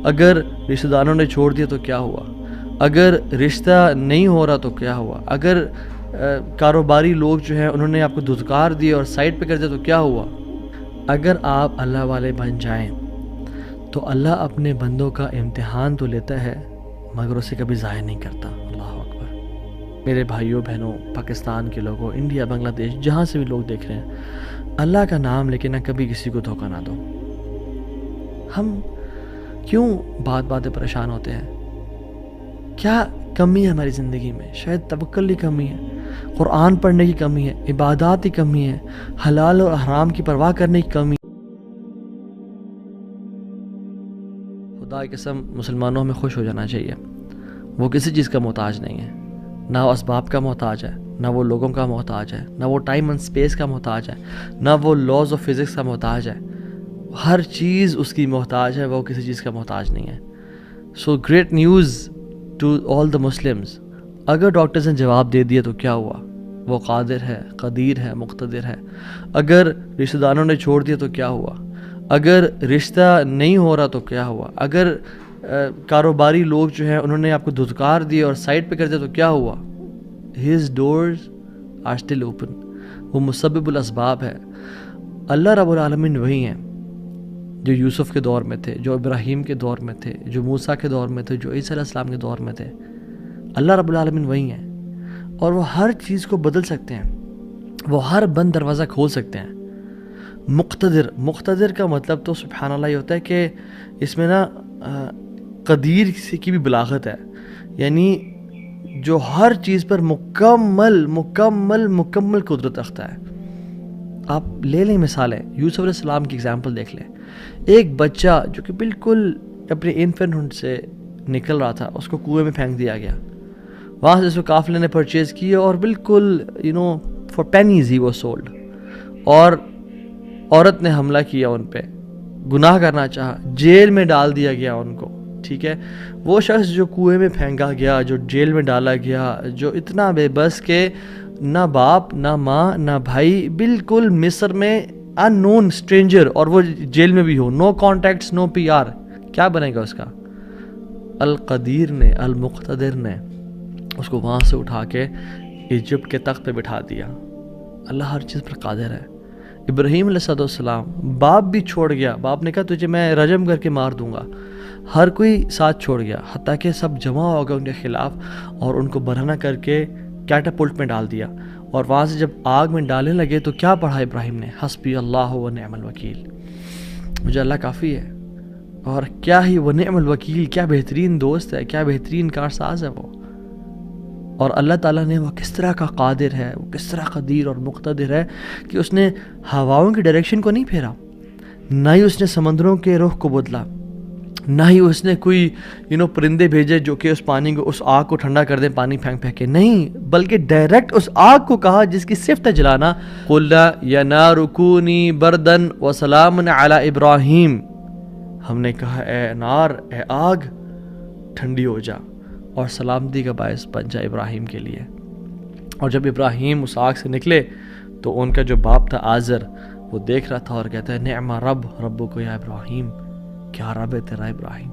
اگر رشتہ داروں نے چھوڑ دیا تو کیا ہوا؟ اگر رشتہ نہیں ہو رہا تو کیا ہوا؟ اگر کاروباری لوگ جو ہیں انہوں نے آپ کو دھتکار دیا اور سائڈ پہ کر دیا تو کیا ہوا؟ اگر آپ اللہ والے بن جائیں تو اللہ اپنے بندوں کا امتحان تو لیتا ہے مگر اسے کبھی ضائع نہیں کرتا۔ اللہ اکبر۔ میرے بھائیوں بہنوں، پاکستان کے لوگوں، انڈیا، بنگلہ دیش، جہاں سے بھی لوگ دیکھ رہے ہیں، اللہ کا نام لے کے نہ کبھی کسی کو دھوکہ نہ دو۔ ہم کیوں بات پریشان ہوتے ہیں؟ کیا کمی ہے ہماری زندگی میں؟ شاید توکل کی کمی ہے، قرآن پڑھنے کی کمی ہے، عبادات کی کمی ہے، حلال اور حرام کی پرواہ کرنے کی کمی ہے۔ خدا کی قسم مسلمانوں میں خوش ہو جانا چاہیے۔ وہ کسی چیز کا محتاج نہیں ہے، نہ وہ اسباب کا محتاج ہے، نہ وہ لوگوں کا محتاج ہے، نہ وہ ٹائم اینڈ سپیس کا محتاج ہے، نہ وہ لاز آف فزکس کا محتاج ہے۔ ہر چیز اس کی محتاج ہے، وہ کسی چیز کا محتاج نہیں ہے۔ So great news to all the Muslims. اگر ڈاکٹرز نے جواب دے دیا تو کیا ہوا؟ وہ قادر ہے، قدیر ہے، مقتدر ہے۔ اگر رشتہ داروں نے چھوڑ دیا تو کیا ہوا؟ اگر رشتہ نہیں ہو رہا تو کیا ہوا؟ اگر کاروباری لوگ جو ہیں انہوں نے آپ کو دھتکار دیا اور سائڈ پہ کر دیا تو کیا ہوا؟ His doors are still open. وہ مسبب الاسباب ہے۔ اللہ رب العالمین وہی ہیں جو یوسف کے دور میں تھے، جو ابراہیم کے دور میں تھے، جو موسیٰ کے دور میں تھے، جو عیسیٰ علیہ السلام کے دور میں تھے۔ اللہ رب العالمین وہی ہیں اور وہ ہر چیز کو بدل سکتے ہیں، وہ ہر بند دروازہ کھول سکتے ہیں۔ مقتدر کا مطلب تو سبحان اللہ یہ ہوتا ہے کہ اس میں نا قدیر کی بھی بلاغت ہے، یعنی جو ہر چیز پر مکمل قدرت رکھتا ہے۔ آپ لے لیں مثالیں، یوسف علیہ السلام کی اگزامپل دیکھ لیں۔ ایک بچہ جو کہ بالکل اپنے انفینٹ سے نکل رہا تھا، اس کو کنویں میں پھینک دیا گیا، وہاں سے اس کو قافلے نے پرچیز کیا اور بالکل for pennies he was sold, اور عورت نے حملہ کیا ان پہ، گناہ کرنا چاہا، جیل میں ڈال دیا گیا ان کو، ٹھیک ہے۔ وہ شخص جو کنویں میں پھینکا گیا، جو جیل میں ڈالا گیا، جو اتنا بے بس کہ نہ باپ نہ ماں نہ بھائی، بالکل مصر میں ان نون اسٹرینجر، اور وہ جیل میں بھی ہو، نو کانٹیکٹس، نو پی آر، کیا بنے گا اس کا؟ القدیر نے، المقتدر نے اس کو وہاں سے اٹھا کے ایجپٹ کے تخت پہ بٹھا دیا۔ اللہ ہر چیز پر قادر ہے۔ ابراہیم علیہ السلام، باپ بھی چھوڑ گیا، باپ نے کہا تجھے میں رجم کر کے مار دوں گا، ہر کوئی ساتھ چھوڑ گیا، حتیٰ کہ سب جمع ہو گئے ان کے خلاف اور ان کو برہنہ کر کے کیٹاپلٹ میں ڈال دیا، اور وہاں سے جب آگ میں ڈالنے لگے تو کیا پڑھا ابراہیم نے؟ حسبی اللہ و نعم الوکیل، مجھے اللہ کافی ہے۔ اور کیا ہی وہ نعم الوکیل، کیا بہترین دوست ہے، کیا بہترین کارساز ہے وہ۔ اور اللہ تعالیٰ نے وہ کس طرح کا قادر ہے، وہ کس طرح قدیر اور مقتدر ہے کہ اس نے ہواؤں کی ڈائریکشن کو نہیں پھیرا، نہ ہی اس نے سمندروں کے رخ کو بدلا، نہ ہی اس نے کوئی پرندے بھیجے جو کہ اس پانی کو، اس آگ کو ٹھنڈا کر دیں پانی پھینک کے، نہیں، بلکہ ڈائریکٹ اس آگ کو کہا جس کی صفت ہے جلانا، قُلْنَا يَا نَارُ كُونِي بَرْدًا وَسَلَامٌ عَلَىٰ إِبْرَاهِيمَ، ہم نے کہا اے نار، اے آگ، ٹھنڈی ہو جا اور سلامتی کا باعث بن جا ابراہیم کے لیے۔ اور جب ابراہیم اس آگ سے نکلے تو ان کا جو باپ تھا آزر، وہ دیکھ رہا تھا اور کہتا ہے نعم رب ربک یا ابراہیم، کیا رب ہے تیرا ابراہیم۔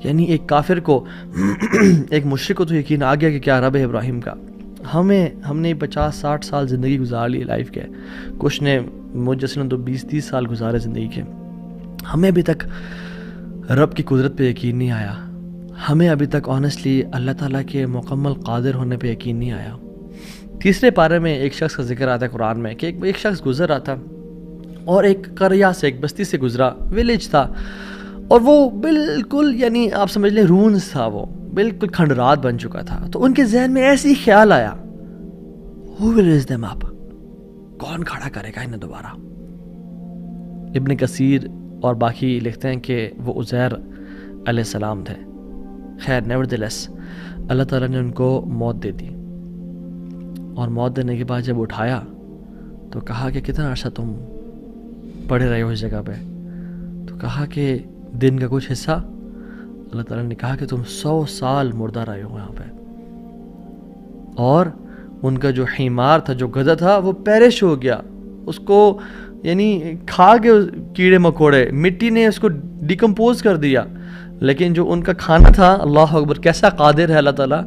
یعنی ایک کافر کو ایک مشرک کو تو یقین آ گیا کہ کیا رب ہے ابراہیم کا۔ ہم نے 50-60 سال زندگی گزار لی لائف کے، کچھ نے مجھ جیسے تو 20-30 سال گزارے زندگی کے، ہمیں ابھی تک رب کی قدرت پہ یقین نہیں آیا، ہمیں ابھی تک آنیسٹلی اللہ تعالیٰ کے مکمل قادر ہونے پہ یقین نہیں آیا۔ تیسرے پارے میں ایک شخص کا ذکر آتا ہے قرآن میں کہ ایک شخص گزر رہا تھا اور ایک قریہ سے، ایک بستی سے گزرا، ویلیج تھا، اور وہ بالکل یعنی آپ سمجھ لیں رونز تھا، وہ بالکل کھنڈرات بن چکا تھا۔ تو ان کے ذہن میں ایسی خیال آیا، who will raise them up؟ کون کھڑا کرے گا انہیں دوبارہ؟ ابن کثیر اور باقی لکھتے ہیں کہ وہ عزیر علیہ السلام تھے۔ خیر نیورتھلیس اللہ تعالیٰ نے ان کو موت دے دی، اور موت دینے کے بعد جب اٹھایا تو کہا کہ کتنا عرصہ تم پڑے رہے ہو اس جگہ پہ؟ تو کہا کہ دن کا کچھ حصہ۔ اللہ تعالیٰ نے کہا کہ تم 100 سال مردہ رہے ہو یہاں پہ، اور ان کا جو حمار تھا، جو گدھا تھا، وہ پیرش ہو گیا، اس کو یعنی کھا کے کیڑے مکوڑے، مٹی نے اس کو ڈیکمپوز کر دیا، لیکن جو ان کا کھانا تھا، اللہ اکبر، کیسا قادر ہے اللہ تعالیٰ.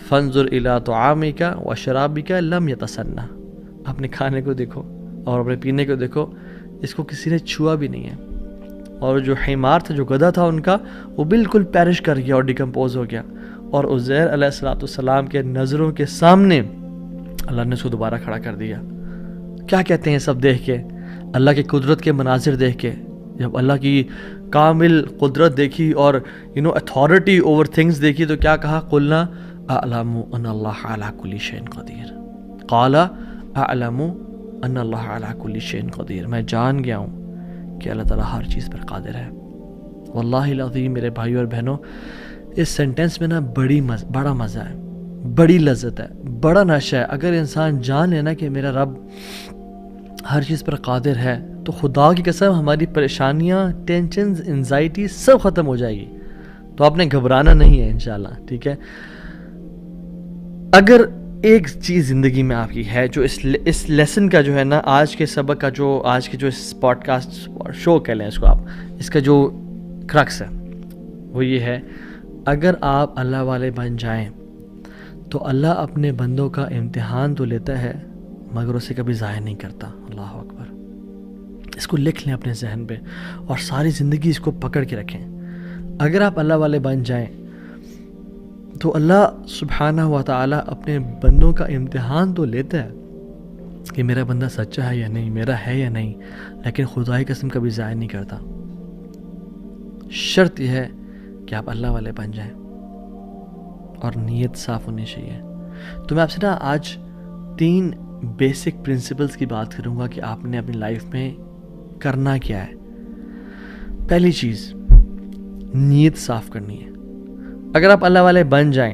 فانظر الی طعامک وشرابک لم یتسنہ، اپنے کھانے کو دیکھو اور اپنے پینے کو دیکھو، اس کو کسی نے چھوا بھی نہیں ہے. اور جو حمار تھا، جو گدھا تھا ان کا، وہ بالکل پیرش کر گیا اور ڈیکمپوز ہو گیا. اور عزیر علیہ السلام کے نظروں کے سامنے اللہ نے اس کو دوبارہ کھڑا کر دیا. کیا کہتے ہیں سب دیکھ کے، اللہ کی قدرت کے مناظر دیکھ کے، جب اللہ کی کامل قدرت دیکھی اور اتھارٹی اوور تھنگز دیکھی، تو کیا کہا؟ قلنا اعلم ان اللہ علی کل شیء قدیر. قال اعلم ان اللہ علی کل شیء قدیر، میں جان گیا ہوں کہ اللہ تعالیٰ ہر چیز پر قادر ہے. واللہ العظیم میرے بھائیو اور بہنوں، اس سینٹنس میں نا بڑا مزہ ہے، بڑی لذت ہے، بڑا نشہ ہے. اگر انسان جان لینا کہ میرا رب ہر چیز پر قادر ہے، تو خدا کی قسم ہماری پریشانیاں، ٹینشنز، انزائٹی سب ختم ہو جائے گی. تو آپ نے گھبرانا نہیں ہے انشاءاللہ، ٹھیک ہے؟ اگر ایک چیز زندگی میں آپ کی ہے جو اس لیسن کا جو ہے نا، آج کے سبق کا جو، آج کے جو اس پوڈ کاسٹ شو کہہ لیں اس کو آپ، اس کا جو کرکس ہے وہ یہ ہے: اگر آپ اللہ والے بن جائیں تو اللہ اپنے بندوں کا امتحان تو لیتا ہے مگر اسے کبھی ضائع نہیں کرتا. اللہ اکبر. اس کو لکھ لیں اپنے ذہن پہ اور ساری زندگی اس کو پکڑ کے رکھیں. اگر آپ اللہ والے بن جائیں تو اللہ سبحانہ و تعالیٰ اپنے بندوں کا امتحان تو لیتا ہے کہ میرا بندہ سچا ہے یا نہیں، میرا ہے یا نہیں، لیکن خدا کی قسم کبھی ضائع نہیں کرتا. شرط یہ ہے کہ آپ اللہ والے بن جائیں اور نیت صاف ہونی چاہیے. تو میں آپ سے نا آج 3 بیسک پرنسپلز کی بات کروں گا کہ آپ نے اپنی لائف میں کرنا کیا ہے. پہلی چیز، نیت صاف کرنی ہے. اگر آپ اللہ والے بن جائیں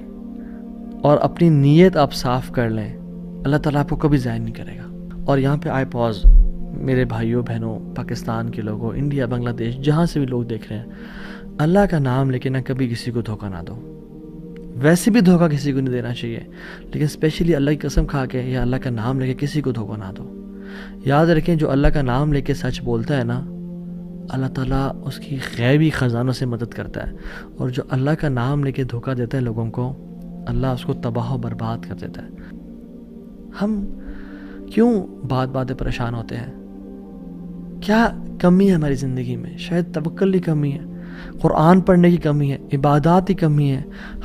اور اپنی نیت آپ صاف کر لیں، اللہ تعالیٰ آپ کو کبھی ضائع نہیں کرے گا. اور یہاں پہ آئی پاز، میرے بھائیوں بہنوں، پاکستان کے لوگوں، انڈیا، بنگلہ دیش، جہاں سے بھی لوگ دیکھ رہے ہیں، اللہ کا نام لے کے نہ کبھی کسی کو دھوکہ نہ دو. ویسے بھی دھوکہ کسی کو نہیں دینا چاہیے، لیکن اسپیشلی اللہ کی قسم کھا کے یا اللہ کا نام لے کے کسی کو دھوکہ نہ دو. یاد رکھیں، جو اللہ کا نام لے کے سچ بولتا ہے نا، اللہ تعالیٰ اس کی غیبی خزانوں سے مدد کرتا ہے. اور جو اللہ کا نام لے کے دھوکہ دیتا ہے لوگوں کو، اللہ اس کو تباہ و برباد کر دیتا ہے. ہم کیوں بات پریشان ہوتے ہیں؟ کیا کمی ہے ہماری زندگی میں؟ شاید توکل کی کمی ہے، قرآن پڑھنے کی کمی ہے، عبادات کی کمی ہے،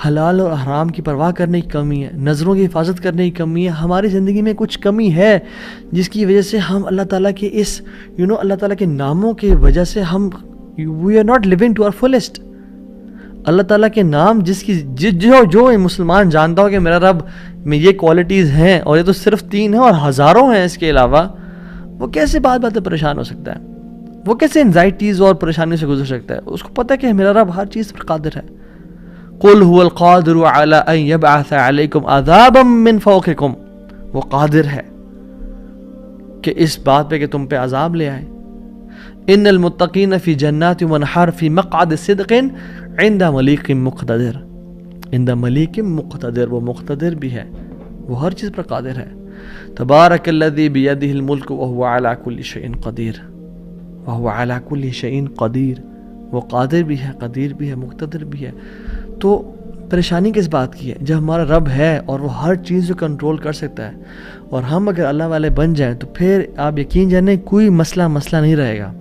حلال اور حرام کی پرواہ کرنے کی کمی ہے، نظروں کی حفاظت کرنے کی کمی ہے. ہماری زندگی میں کچھ کمی ہے جس کی وجہ سے ہم اللہ تعالیٰ کے اس اللہ تعالیٰ کے ناموں کی وجہ سے ہم we are not living to our fullest. اللہ تعالیٰ کے نام جو مسلمان جانتا ہو کہ میرا رب میں یہ کوالٹیز ہیں، اور یہ تو صرف 3 ہیں اور ہزاروں ہیں اس کے علاوہ، وہ کیسے بات پریشان ہو سکتا ہے؟ وہ کیسے انزائٹیز اور پریشانی سے گزر سکتا ہے؟ اس کو پتہ ہے کہ میرا رب ہر چیز پر قادر ہے. قل هو القادر على ان يبعث عليكم عذابا من فوقكم، وہ قادر ہے کہ اس بات پہ کہ تم پہ عذاب لے آئے. ان المتقین فی جنات ونہر فی مقعد صدق عند ملیک مقتدر. عند ملیک مقتدر، وہ مقتدر بھی ہے، وہ ہر چیز پر قادر ہے. تبارک الذی بیدہ الملک وهو على كل شیء قدیر. وهو على كل شیء قدیر، وہ قادر بھی ہے، قدیر بھی ہے، مقتدر بھی ہے. تو پریشانی کس بات کی ہے؟ جب ہمارا رب ہے اور وہ ہر چیز کو کنٹرول کر سکتا ہے، اور ہم اگر اللہ والے بن جائیں تو پھر آپ یقین جانیں کوئی مسئلہ نہیں رہے گا.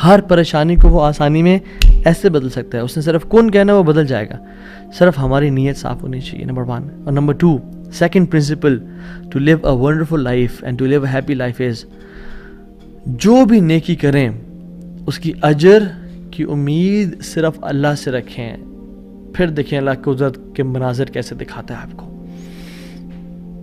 ہر پریشانی کو وہ آسانی میں ایسے بدل سکتا ہے. اس نے صرف کن کہنا، وہ بدل جائے گا. صرف ہماری نیت صاف ہونی چاہیے، نمبر 1. اور number 2، second principle to live a wonderful life and to live a happy life is, جو بھی نیکی کریں اس کی اجر کی امید صرف اللہ سے رکھیں. پھر دیکھیں اللہ کی قدرت کے مناظر کیسے دکھاتا ہے آپ کو.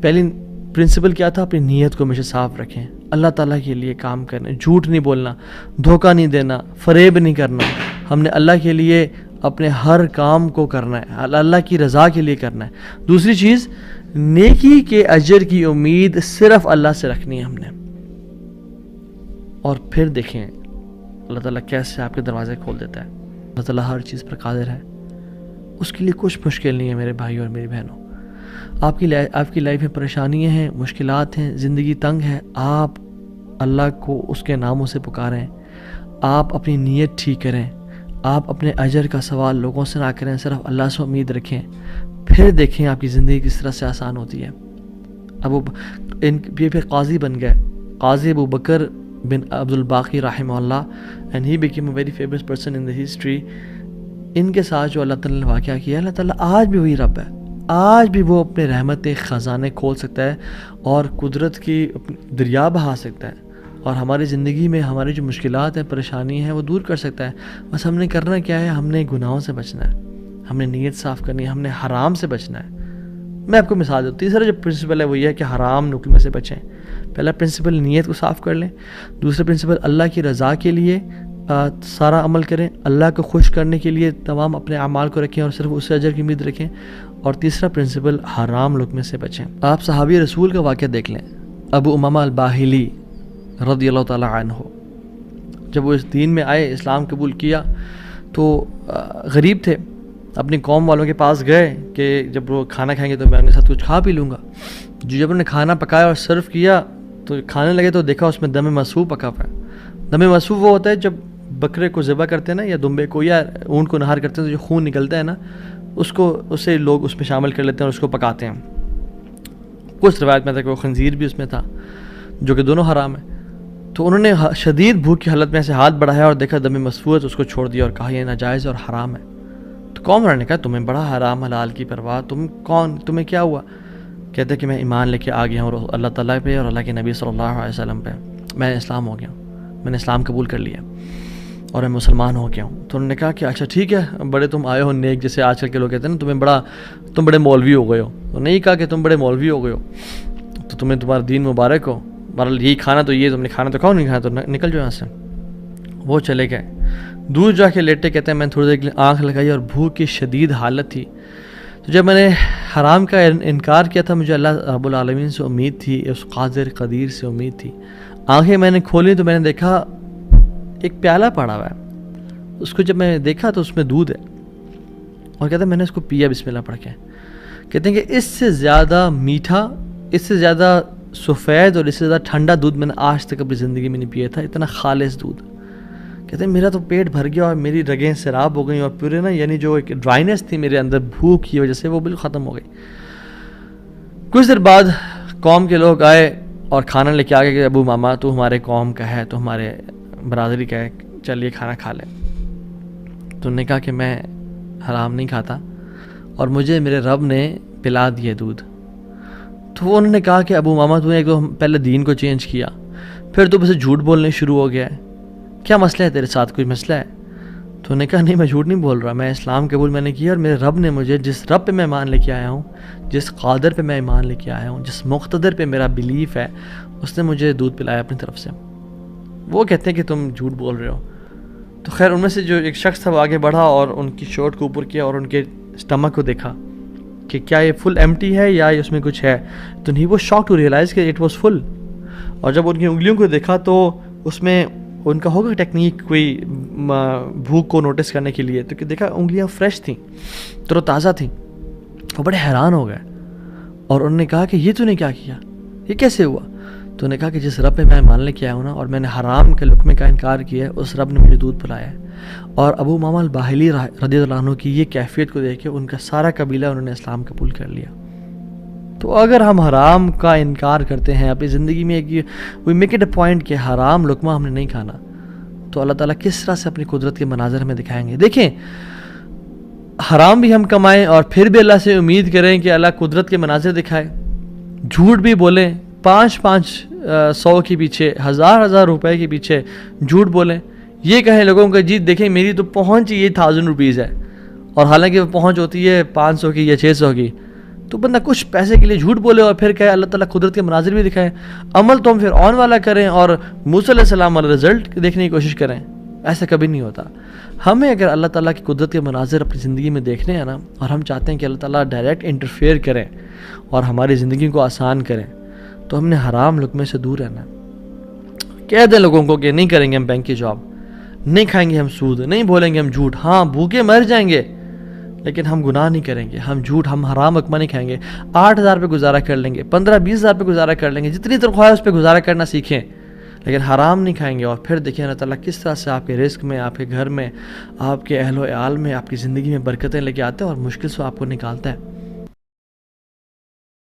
پہلی پرنسپل کیا تھا؟ اپنی نیت کو ہمیشہ صاف رکھیں، اللہ تعالیٰ کے لیے کام کرنا، جھوٹ نہیں بولنا، دھوکہ نہیں دینا، فریب نہیں کرنا. ہم نے اللہ کے لیے اپنے ہر کام کو کرنا ہے، اللہ کی رضا کے لیے کرنا ہے. دوسری چیز، نیکی کے اجر کی امید صرف اللہ سے رکھنی ہے ہم نے. اور پھر دیکھیں اللہ تعالیٰ کیسے آپ کے دروازے کھول دیتا ہے. اللہ تعالیٰ ہر چیز پر قادر ہے، اس کے لیے کچھ مشکل نہیں ہے میرے بھائی اور میری بہنوں. آپ کی لائف میں پریشانیاں ہیں، مشکلات ہیں، زندگی تنگ ہے، آپ اللہ کو اس کے ناموں سے پکاریں، آپ اپنی نیت ٹھیک کریں، آپ اپنے اجر کا سوال لوگوں سے نہ کریں، صرف اللہ سے امید رکھیں، پھر دیکھیں آپ کی زندگی کس طرح سے آسان ہوتی ہے۔ یہ پھر قاضی بن گئے، قاضی ابو بکر بن عبد الباقی رحمہ اللہ، and he became a very famous person in the history. ان کے ساتھ جو اللہ تعالیٰ نے واقعہ کیا، اللہ تعالیٰ آج بھی وہی رب ہے، آج بھی وہ اپنے رحمت خزانے کھول سکتا ہے اور قدرت کی دریا بہا سکتا ہے، اور ہماری زندگی میں ہماری جو مشکلات ہیں، پریشانی ہیں، وہ دور کر سکتا ہے۔ بس ہم نے کرنا کیا ہے، ہم نے گناہوں سے بچنا ہے، ہم نے نیت صاف کرنی ہے، ہم نے حرام سے بچنا ہے۔ میں آپ کو مثال دوں، تیسرا جو پرنسپل ہے وہ یہ ہے کہ حرام نکلنے سے بچیں۔ پہلا پرنسپل نیت کو صاف کر لیں، دوسرا پرنسپل اللہ کی رضا کے لیے سارا عمل کریں، اللہ کو خوش کرنے کے لیے تمام اپنے اعمال کو رکھیں اور صرف اس سے اجر کی امید رکھیں، اور تیسرا پرنسپل حرام لقمے سے بچیں۔ آپ صحابی رسول کا واقعہ دیکھ لیں، ابو امامہ الباہلی رضی اللہ تعالیٰ عنہ، جب وہ اس دین میں آئے، اسلام قبول کیا، تو غریب تھے، اپنی قوم والوں کے پاس گئے کہ جب وہ کھانا کھائیں گے تو میں ان کے ساتھ کچھ کھا پی لوں گا۔ جب انہوں نے کھانا پکایا اور سرو کیا تو کھانے لگے تو دیکھا اس میں دم مسفوح پکا ہوا ہے۔ دم مسفوح وہ ہوتا ہے جب بکرے کو ذبح کرتے ہیں نا، یا دمبے کو یا اونٹ کو نہار کرتے ہیں تو جو خون نکلتا ہے نا، اسے لوگ اس میں شامل کر لیتے ہیں اور اس کو پکاتے ہیں۔ کچھ روایت میں تھا کہ وہ خنزیر بھی اس میں تھا، جو کہ دونوں حرام ہیں۔ تو انہوں نے شدید بھوک کی حالت میں ایسے ہاتھ بڑھایا اور دیکھا دم مسفوح ہے تو اس کو چھوڑ دیا اور کہا یہ ناجائز اور حرام ہے۔ تو قوم والوں نے کہا تمہیں بڑا حرام حلال کی پرواہ، تم کون، تمہیں کیا ہوا؟ کہتے کہ میں ایمان لے کے آ گیا ہوں اللہ تعالیٰ پہ اور اللہ کے نبی صلی اللہ علیہ وسلم پہ، میں اسلام ہو گیا ہوں، میں نے اسلام قبول کر لیا اور میں مسلمان ہو گیا ہوں۔ تو انہوں نے کہا کہ اچھا ٹھیک ہے، بڑے تم آئے ہو نیک، جیسے آج کل کے لوگ کہتے ہیں نا تم بڑے مولوی ہو گئے ہو۔ تو نہیں کہا کہ تم بڑے مولوی ہو گئے ہو، تو تمہیں تمہارا دین مبارک ہو، بہرحال یہی کھانا تو یہ تم نے کھانا تو کھاؤ، نہیں کھانا تو نکل جاؤ یہاں سے۔ وہ چلے گئے، دور جا کے لیٹے، کہتے ہیں میں نے تھوڑی دیر کے لیے آنکھ لگائی اور بھوک کی شدید حالت تھی۔ تو جب میں نے حرام کا انکار کیا تھا، مجھے اللہ رب العالمین سے امید تھی، اس قادر قدیر سے امید تھی۔ آنکھیں میں نے کھولی تو میں نے دیکھا ایک پیالہ پڑا ہوا ہے، اس کو جب میں نے دیکھا تو اس میں دودھ ہے، اور کہتے ہیں میں نے اس کو پیا بسم اللہ پڑھ کے۔ کہتے ہیں کہ اس سے زیادہ میٹھا، اس سے زیادہ سفید اور اس سے زیادہ ٹھنڈا دودھ میں نے آج تک اپنی زندگی میں نہیں پیا تھا، اتنا خالص دودھ۔ کہتے ہیں میرا تو پیٹ بھر گیا اور میری رگیں سیراب ہو گئیں، اور پورے نا یعنی جو ایک ڈرائنس تھی میرے اندر بھوک کی وجہ سے، وہ بالکل ختم ہو گئی۔ کچھ دیر بعد قوم کے لوگ آئے اور کھانا لے کے آ گئے کہ ابو ماما تو ہمارے قوم کا ہے، تو ہمارے برادری کا ہے، چلیے کھانا کھا لیں۔ تو انہوں نے کہا کہ میں حرام نہیں کھاتا اور مجھے میرے رب نے پلا دیے دودھ۔ تو انہوں نے کہا کہ ابو ماما تو نے ایک تو پہلے دین کو چینج کیا، پھر تو بس جھوٹ بولنے شروع ہو گیا ہے، کیا مسئلہ ہے تیرے ساتھ، کوئی مسئلہ ہے؟ تو انہوں نے کہا نہیں میں جھوٹ نہیں بول رہا، میں اسلام قبول میں نے کیا، اور میرے رب نے مجھے، جس رب پہ میں ایمان لے کے آیا ہوں، جس قادر پہ میں ایمان لے کے آیا ہوں، جس مقتدر پہ میرا بلیف ہے، اس نے مجھے دودھ پلایا اپنی طرف سے۔ وہ کہتے ہیں کہ تم جھوٹ بول رہے ہو۔ تو خیر ان میں سے جو ایک شخص تھا وہ آگے بڑھا اور ان کی شرٹ کو اوپر کیا اور ان کے اسٹمک کو دیکھا کہ کیا یہ فل ایمٹی ہے یا اس میں کچھ ہے۔ تو نہیں، وہ شاک ٹو ریئلائز کہ اٹ واز فل، اور جب ان کی انگلیوں کو دیکھا تو اس میں ان کا ہوگا ٹیکنیک کوئی بھوک کو نوٹس کرنے کے لیے، تو کہ دیکھا انگلیاں فریش تھیں، تر و تازہ تھیں۔ وہ بڑے حیران ہو گئے اور انہوں نے کہا کہ یہ تو نے کیا کیا، یہ کیسے ہوا؟ تو انہوں نے کہا کہ جس رب پہ میں مان لے کے آیا ہوں نا، اور میں نے حرام کے لقمے کا انکار کیا ہے، اس رب نے مجھے دودھ پلایا ہے۔ اور ابو امامہ الباہلی رضی اللہ عنہ کی یہ کیفیت کو دیکھ کے ان کا سارا قبیلہ انہوں نے اسلام قبول کر لیا۔ تو اگر ہم حرام کا انکار کرتے ہیں اپنی زندگی میں، we make it a point کہ حرام لقمہ ہم نے نہیں کھانا، تو اللہ تعالیٰ کس طرح سے اپنی قدرت کے مناظر ہمیں دکھائیں گے۔ دیکھیں، حرام بھی ہم کمائیں اور پھر بھی اللہ سے امید کریں کہ اللہ قدرت کے مناظر دکھائے، جھوٹ بھی بولیں، 500 کے پیچھے، 1000 روپے کے پیچھے جھوٹ بولیں، یہ کہیں لوگوں کو جی دیکھیں میری تو پہنچ یہ 1000 روپیز ہے، اور حالانکہ وہ پہنچ ہوتی ہے 500 کی یا 600 کی، تو بندہ کچھ پیسے کے لیے جھوٹ بولے اور پھر کہے اللہ تعالیٰ قدرت کے مناظر بھی دکھائے۔ عمل تو ہم پھر آن والا کریں اور موسیٰ علیہ السلام والا رزلٹ دیکھنے کی کوشش کریں، ایسا کبھی نہیں ہوتا۔ ہمیں اگر اللہ تعالیٰ کی قدرت کے مناظر اپنی زندگی میں دیکھنے ہیں نا، اور ہم چاہتے ہیں کہ اللہ تعالیٰ ڈائریکٹ انٹرفیئر کریں اور ہماری زندگی کو آسان کریں، تو ہم نے حرام لقمے سے دور رہنا ہے۔ کہہ دیں لوگوں کو کہ نہیں کریں گے ہم بینک کی جاب، نہیں کھائیں گے ہم سود، نہیں بولیں گے ہم جھوٹ، ہاں بھوکے مر جائیں گے لیکن ہم گناہ نہیں کریں گے، ہم جھوٹ، ہم حرام لقمہ نہیں کھائیں گے، 8000 پہ گزارا کر لیں گے، 15-20 ہزار پہ گزارا کر لیں گے، جتنی تنخواہ ہے اس پہ گزارا کرنا سیکھیں، لیکن حرام نہیں کھائیں گے اور پھر دیکھیں اللہ تعالیٰ کس طرح سے آپ کے رزق میں، آپ کے گھر میں، آپ کے اہل و عیال میں، آپ کی زندگی میں برکتیں لے کے آتا ہے اور مشکل سے آپ کو نکالتا ہے.